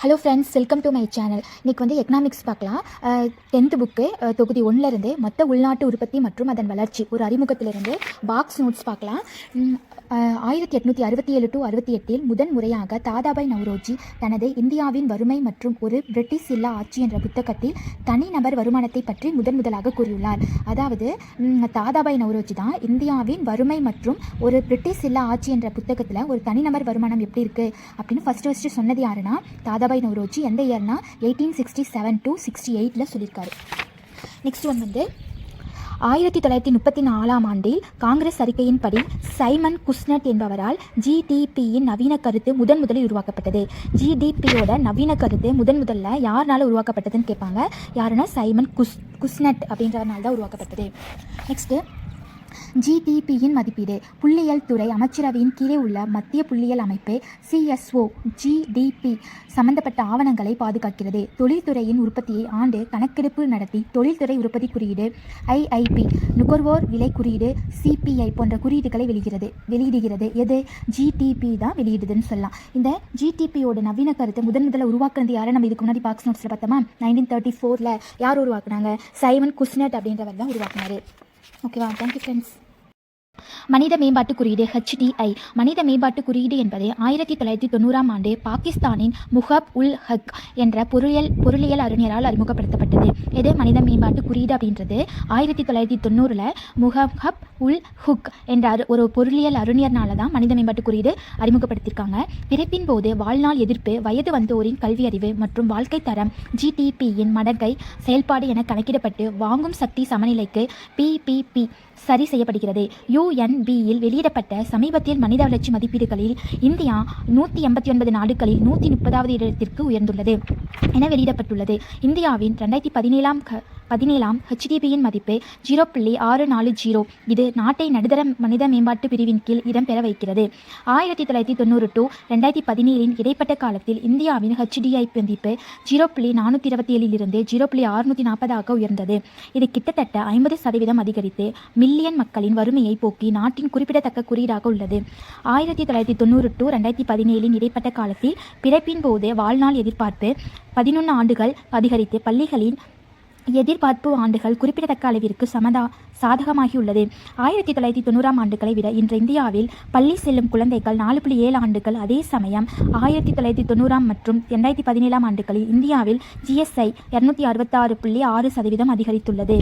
Hello friends, welcome to my channel. இன்றைக்கி வந்து economics பார்க்கலாம். 10th புக்கு தொகுதி 1லேருந்து மொத்த உள்நாட்டு உற்பத்தி மற்றும் அதன் வளர்ச்சி ஒரு அறிமுகத்திலிருந்து பாக்ஸ் நோட்ஸ் பார்க்கலாம். 1867 to 68 முதன் முறையாக தாதாபாய் நவ்ரோஜி தனது இந்தியாவின் வறுமை மற்றும் ஒரு பிரிட்டிஷ் இல்லா ஆட்சி என்ற புத்தகத்தில் தனிநபர் வருமானத்தை பற்றி முதலாக கூறியுள்ளார். அதாவது தாதாபாய் நவ்ரோஜி தான் இந்தியாவின் வறுமை மற்றும் ஒரு பிரிட்டிஷ் இல்லா ஆட்சி என்ற புத்தகத்தில் ஒரு தனிநபர் வருமானம் எப்படி இருக்குது அப்படின்னு ஃபஸ்ட்டு சொன்னது யாருன்னா தாதாபாய் நவ்ரோஜி. எந்த இயர்னா 1867 to 68 சொல்லியிருக்காரு. நெக்ஸ்ட் ஒன் வந்து 1934 ஆண்டில் காங்கிரஸ் அறிக்கையின்படி சைமன் குஸ்னட் என்பவரால் ஜிடிபியின் நவீன கருத்து முதலில் உருவாக்கப்பட்டது. ஜிடிபியோட நவீன கருத்து முதல்ல யாருனால உருவாக்கப்பட்டதுன்னு கேட்பாங்க. யாருன்னா சைமன் குஸ்னட் அப்படின்றதுனால தான் உருவாக்கப்பட்டது. நெக்ஸ்ட்டு ஜிடிபியின் மதிப்பீடு. புள்ளியியல் துறை அமைச்சரவையின் கீழே உள்ள மத்திய புள்ளியியல் அமைப்பு சிஎஸ்ஓ ஜிடிபி சம்பந்தப்பட்ட ஆவணங்களை பாதுகாக்கிறது. தொழில்துறையின் உற்பத்தியை ஆண்டு கணக்கெடுப்பு நடத்தி தொழில்துறை உற்பத்தி குறியீடு ஐஐபி, நுகர்வோர் விலை குறியீடு சிபிஐ போன்ற குறியீடுகளை வெளியிடுகிறது. எது? ஜிடிபி தான் வெளியிடுதுன்னு சொல்லலாம். இந்த ஜிடிபியோட நவீன கருத்தை முதல்ல உருவாக்குனது யாரை நம்ம இதுக்கு முன்னாடி பாக்ஸ் நோட்ஸில் பார்த்தோமா? 1934 யார் உருவாக்குனாங்க? சைமன் குஸ்னட் அப்படின்றவர் தான் உருவாக்குனாரு. ஓகேவா? Thank you friends. மனித மேம்பாட்டு குறியீடு HDI. மனித மேம்பாட்டு குறியீடு என்பது 1990 ஆண்டு பாகிஸ்தானின் முஹப் உல் ஹக் என்ற பொருளியல் அறிஞரால் அறிமுகப்படுத்தப்பட்டது. இது மனித மேம்பாட்டு குறியீடு அப்படின்றது 1990 முஹப் உல் ஹுக் என்ற ஒரு பொருளியல் அறிஞர்னால தான் மனித மேம்பாட்டு குறியீடு அறிமுகப்படுத்தியிருக்காங்க. பிறப்பின் போது வாழ்நாள் எதிர்ப்பு, வயது வந்தோரின் கல்வி அறிவு மற்றும் வாழ்க்கை தரம் GDPயின் மடக்கை செயல்பாடு என கணக்கிடப்பட்டு வாங்கும் சக்தி சமநிலைக்கு PPP சரி செய்யப்படுகிறது. UNBயில் வெளியிடப்பட்ட சமீபத்தில் மனித வளர்ச்சி மதிப்பீடுகளில் இந்தியா 189 நாடுகளில் 130வது இடத்திற்கு உயர்ந்துள்ளது என வெளியிடப்பட்டுள்ளது. இந்தியாவின் 2017 HDPயின் மதிப்பு 0.640. இது நாட்டை நடுத்தர மனித மேம்பாட்டு பிரிவின் கீழ் இடம்பெற வைக்கிறது. 1990 to 2017 இடைப்பட்ட காலத்தில் இந்தியாவின் HDI மதிப்பு 0.427 இருந்து 0.640 உயர்ந்தது. இது கிட்டத்தட்ட 50% அதிகரித்து மில்லியன் மக்களின் வறுமையை போக்கி நாட்டின் குறிப்பிடத்தக்க குறியீடாக உள்ளது. 1990 to 2017 இடைப்பட்ட காலத்தில் பிறப்பின் போது வாழ்நாள் எதிர்பார்ப்பு 11 ஆண்டுகள் அதிகரித்து பள்ளிகளின் எதிர்பார்ப்பு ஆண்டுகள் குறிப்பிடத்தக்க அளவிற்கு சாதகமாகியுள்ளது. 1990 ஆண்டுகளை விட இன்று இந்தியாவில் பள்ளி செல்லும் குழந்தைகள் 4.7 ஆண்டுகள். அதே சமயம் 1990 மற்றும் 2017 ஆண்டுகளில் இந்தியாவில் GSI 266.6% அதிகரித்துள்ளது.